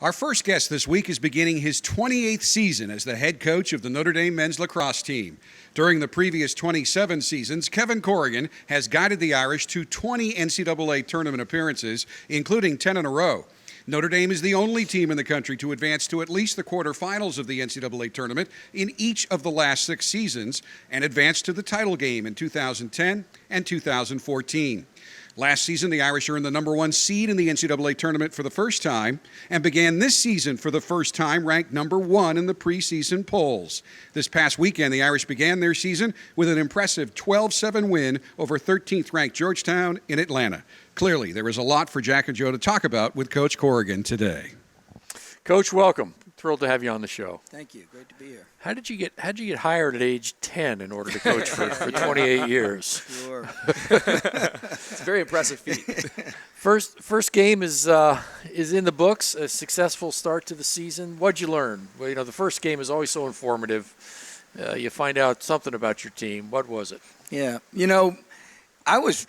Our first guest this week is beginning his 28th season as the head coach of the Notre Dame men's lacrosse team. During the previous 27 seasons, Kevin Corrigan has guided the Irish to 20 NCAA tournament appearances, including 10 in a row. Notre Dame is the only team in the country to advance to at least the quarterfinals of the NCAA tournament in each of the last 6 seasons and advanced to the title game in 2010 and 2014. Last season, the Irish earned the number 1 seed in the NCAA tournament for the first time and began this season for the first time ranked number 1 in the preseason polls. This past weekend, the Irish began their season with an impressive 12-7 win over 13th-ranked Georgetown in Atlanta. Clearly, there is a lot for Jack and Joe to talk about with Coach Corrigan today. Coach, welcome. Thrilled to have you on the show. Thank you. Great to be here. How did you get hired at age 10 in order to coach for 28 years? Sure. It's a very impressive feat. First game is in the books. A successful start to the season. What'd you learn? Well, the first game is always so informative. You find out something about your team. What was it? Yeah. I was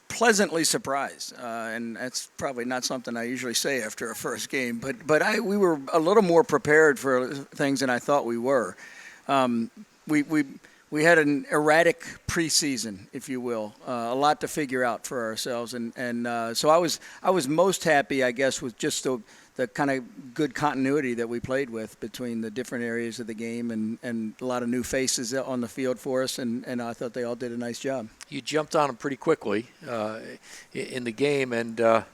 pleasantly surprised, and that's probably not something I usually say after a first game. But we were a little more prepared for things than I thought we were. We had an erratic preseason, if you will, a lot to figure out for ourselves, and so I was most happy, I guess, with just the kind of good continuity that we played with between the different areas of the game and a lot of new faces on the field for us, and I thought they all did a nice job. You jumped on them pretty quickly in the game, and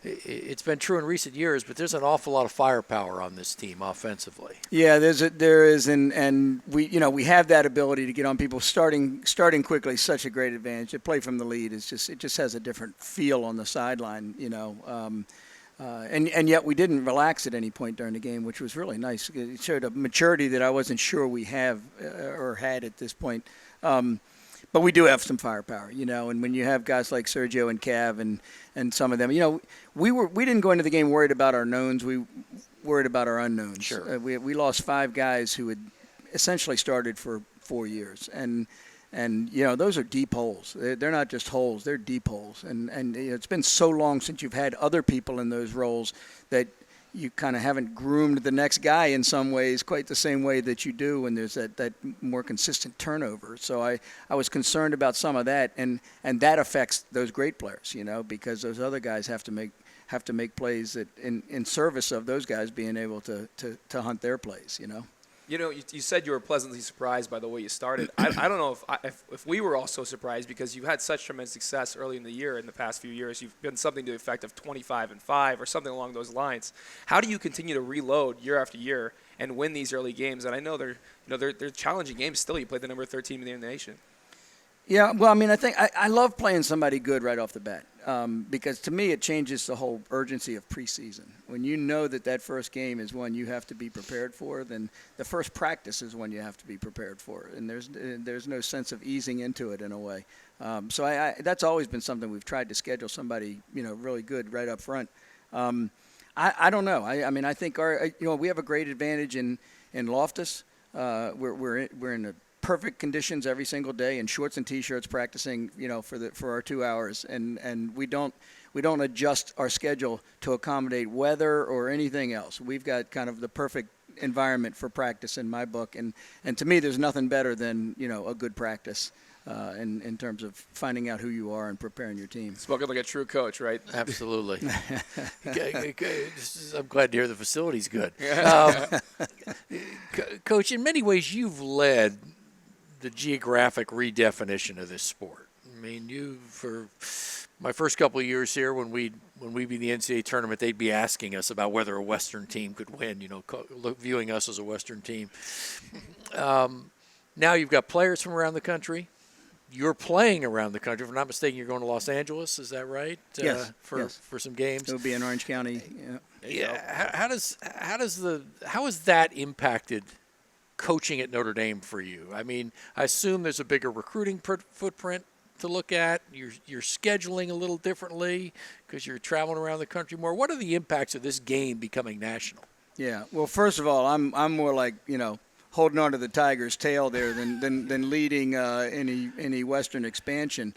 it's been true in recent years, but there's an awful lot of firepower on this team offensively. Yeah, there is, and we have that ability to get on people starting quickly. Such a great advantage. To play from the lead it just has a different feel on the sideline, and yet we didn't relax at any point during the game, which was really nice. It showed a maturity that I wasn't sure we have or had at this point. But we do have some firepower, and when you have guys like Sergio and Cav and some of them, we didn't go into the game worried about our knowns. We worried about our unknowns. Sure. We lost 5 guys who had essentially started for 4 years, and those are deep holes. They're not just holes; they're deep holes. And it's been so long since you've had other people in those roles that you kind of haven't groomed the next guy in some ways quite the same way that you do when there's that more consistent turnover. So I was concerned about some of that, and that affects those great players, because those other guys have to make plays that in service of those guys being able to hunt their plays, You said you were pleasantly surprised by the way you started. I don't know if we were also surprised, because you've had such tremendous success early in the year. In the past few years, you've been something to the effect of 25-5 or something along those lines. How do you continue to reload year after year and win these early games? And I know they're challenging games still. You played the number 13 in the nation. Yeah, well, I think I love playing somebody good right off the bat, because to me it changes the whole urgency of preseason. When you know that first game is one you have to be prepared for, then the first practice is one you have to be prepared for, and there's no sense of easing into it in a way. So that's always been something we've tried to schedule somebody really good right up front. I don't know. I think we have a great advantage in Loftus. We're in a perfect conditions every single day in shorts and t-shirts practicing, for our 2 hours, and we don't adjust our schedule to accommodate weather or anything else. We've got kind of the perfect environment for practice in my book, and to me there's nothing better than a good practice in terms of finding out who you are and preparing your team. Spoken like a true coach, right? Absolutely. I'm glad to hear the facility's good. Coach, in many ways you've led the geographic redefinition of this sport. For my first couple of years here, when we'd be in the NCAA tournament, they'd be asking us about whether a Western team could win, viewing us as a Western team. Now you've got players from around the country. You're playing around the country. If I'm not mistaken, you're going to Los Angeles. Is that right? Yes. For some games. It'll be in Orange County. Yeah. How has that impacted coaching at Notre Dame for you? I assume there's a bigger recruiting footprint to look at. You're scheduling a little differently because you're traveling around the country more. What are the impacts of this game becoming national? Yeah. Well, first of all, I'm more like holding on to the tiger's tail there than leading any Western expansion.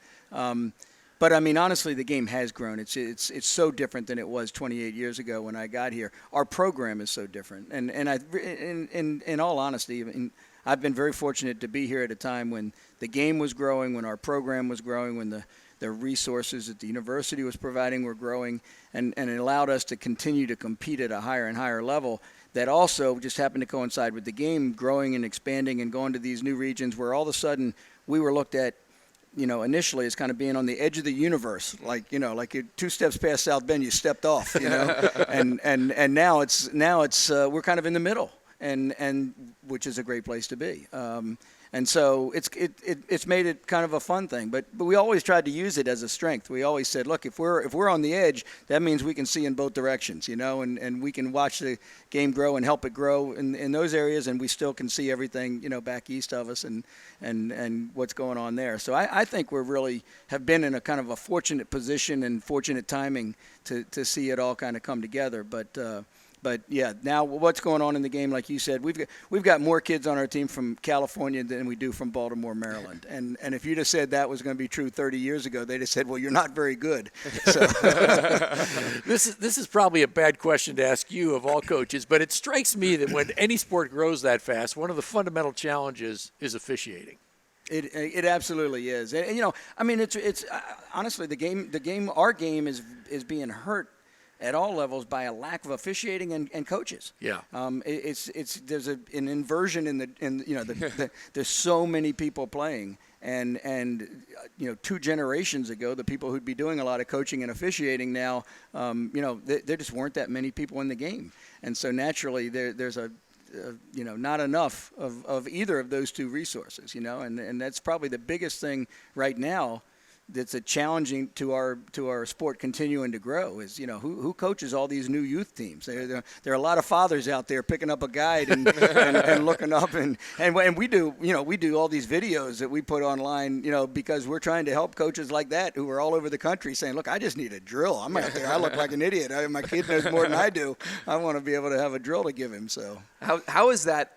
But I mean, honestly, the game has grown. It's so different than it was 28 years ago when I got here. Our program is so different, and in all honesty, I've been very fortunate to be here at a time when the game was growing, when our program was growing, when the resources that the university was providing were growing, and it allowed us to continue to compete at a higher and higher level. That also just happened to coincide with the game growing and expanding and going to these new regions where all of a sudden we were looked at, initially as kind of being on the edge of the universe, like you're 2 steps past South Bend, you stepped off, and now it's we're kind of in the middle, and which is a great place to be. And so it's made it kind of a fun thing, but we always tried to use it as a strength. We always said, look, if we're on the edge, that means we can see in both directions, and we can watch the game grow and help it grow in those areas, and we still can see everything, back east of us and what's going on there. So I think we really have been in a kind of a fortunate position and fortunate timing to see it all kind of come together. But yeah, now what's going on in the game, like you said, we've got more kids on our team from California than we do from Baltimore, Maryland. And if you'd have said that was going to be true 30 years ago, they'd have said, well, you're not very good. So. This is probably a bad question to ask you of all coaches, but it strikes me that when any sport grows that fast, one of the fundamental challenges is officiating. It absolutely is. And I mean, it's honestly our game is being hurt at all levels by a lack of officiating and coaches. Yeah. There's an inversion there's so many people playing, and 2 generations ago, the people who'd be doing a lot of coaching and officiating now, there just weren't that many people in the game, and so naturally there's not enough of either of those 2 resources, and that's probably the biggest thing right now that's a challenging to our sport continuing to grow is, who coaches all these new youth teams. There are a lot of fathers out there picking up a guide and looking up and we do all these videos that we put online, because we're trying to help coaches like that who are all over the country saying, look, I just need a drill. I'm out there. I look like an idiot. My kid knows more than I do. I want to be able to have a drill to give him. So how is that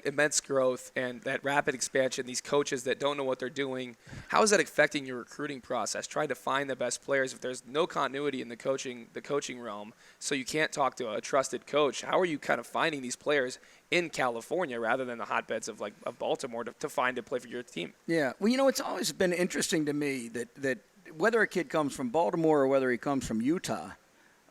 immense growth and that rapid expansion, these coaches that don't know what they're doing, how is that affecting your recruiting process, trying to find the best players? If there's no continuity in the coaching realm, so you can't talk to a trusted coach, how are you kind of finding these players in California rather than the hotbeds of Baltimore to find a play for your team? Yeah, well, it's always been interesting to me that whether a kid comes from Baltimore or whether he comes from Utah,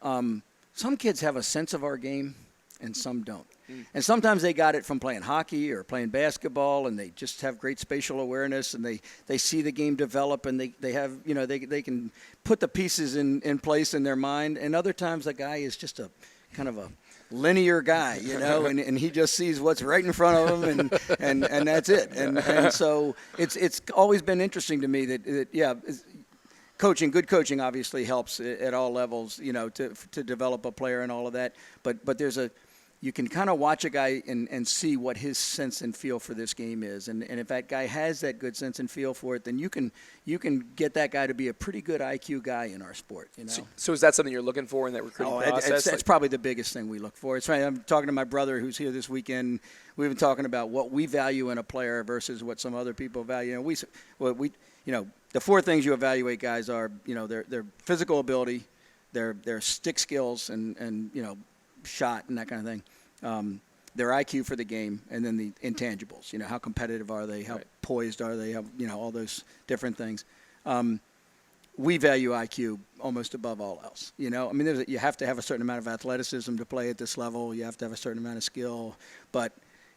some kids have a sense of our game and some don't. And sometimes they got it from playing hockey or playing basketball, and they just have great spatial awareness, and they see the game develop, and they have, they can put the pieces in place in their mind. And other times the guy is just a kind of a linear guy, and he just sees what's right in front of him, and that's it. And so it's always been interesting to me that good coaching obviously helps at all levels, to develop a player and all of that. But you can kind of watch a guy and see what his sense and feel for this game is. And if that guy has that good sense and feel for it, then you can get that guy to be a pretty good IQ guy in our sport. So is that something you're looking for in that recruiting process? It's probably the biggest thing we look for. It's right. I'm talking to my brother who's here this weekend. We've been talking about what we value in a player versus what some other people value. The 4 things you evaluate guys are, their physical ability, their stick skills and shot and that kind of thing, their IQ for the game, and then the intangibles. How competitive are they? How poised are they? How, all those different things. We value IQ almost above all else. You have to have a certain amount of athleticism to play at this level. You have to have a certain amount of skill. But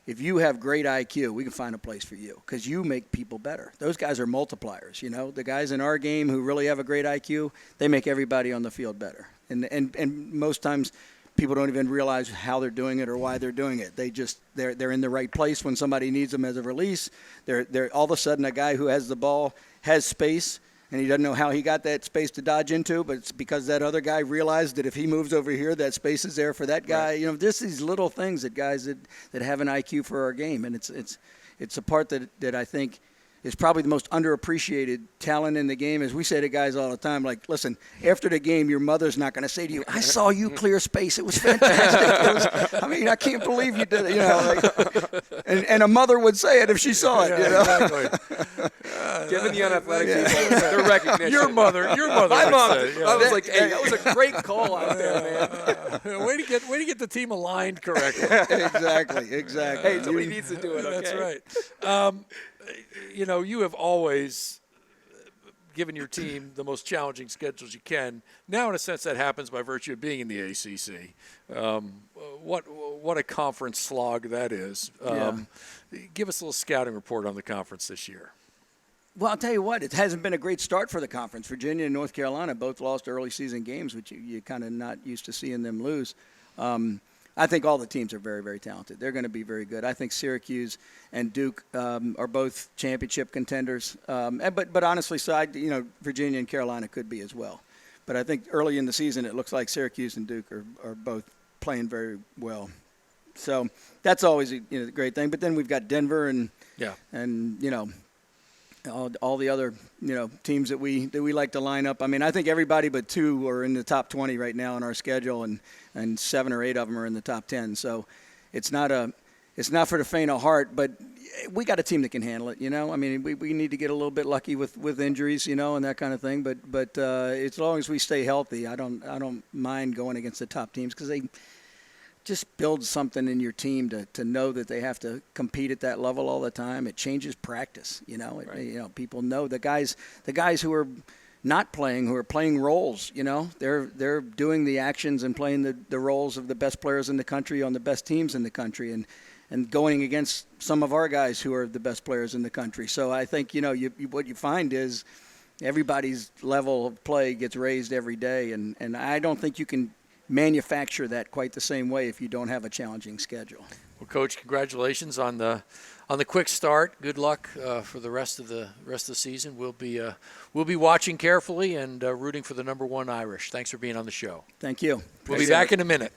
if you have great IQ, we can find a place for you because you make people better. Those guys are multipliers. The guys in our game who really have a great IQ, they make everybody on the field better. And most times people don't even realize how they're doing it or why they're doing it. They're in the right place when somebody needs them as a release. They're all of a sudden a guy who has the ball has space, and he doesn't know how he got that space to dodge into, but it's because that other guy realized that if he moves over here, that space is there for that guy. Right. Just these little things that guys that have an IQ for our game, and it's a part that I think is probably the most underappreciated talent in the game. As we say to guys all the time, like, listen, after the game, your mother's not going to say to you, "I saw you clear space. It was fantastic." I mean, I can't believe you did it. You know, like, and a mother would say it if she saw it. You know? Exactly. Given the unathletic people, their recognition. Your mother My would mom. say, yeah. I was like, hey, that was a great call out there, man. way to get the team aligned correctly. Exactly. Hey, somebody needs to do it. Okay? That's right. You know, you have always given your team the most challenging schedules you can. Now, in a sense, that happens by virtue of being in the ACC. What a conference slog that is. Give us a little scouting report on the conference this year. Well, I'll tell you what, it hasn't been a great start for the conference. Virginia and North Carolina both lost early season games, which you kind of not used to seeing them lose. I think all the teams are very, very talented. They're going to be very good. I think Syracuse and Duke are both championship contenders. But honestly, Virginia and Carolina could be as well. But I think early in the season, it looks like Syracuse and Duke are both playing very well. So that's always a great thing. But then we've got Denver and all the other teams that we like to line up. I mean, I think everybody but two are in the top 20 right now in our schedule, and 7 or 8 of them are in the top 10. So it's not for the faint of heart, but we got a team that can handle it. I mean, we need to get a little bit lucky with injuries, and that kind of thing. But as long as we stay healthy, I don't mind going against the top teams, because they just build something in your team to know that they have to compete at that level all the time. It changes practice, Right. People know the guys who are not playing, who are playing roles, they're doing the actions and playing the roles of the best players in the country on the best teams in the country, and going against some of our guys who are the best players in the country. So I think, what you find is everybody's level of play gets raised every day, and I don't think you can manufacture that quite the same way if you don't have a challenging schedule. Well, Coach, congratulations on the quick start. Good luck for the rest of the season. We'll be watching carefully and rooting for the #1 Irish. Thanks for being on the show. Thank you. We'll be back in a minute.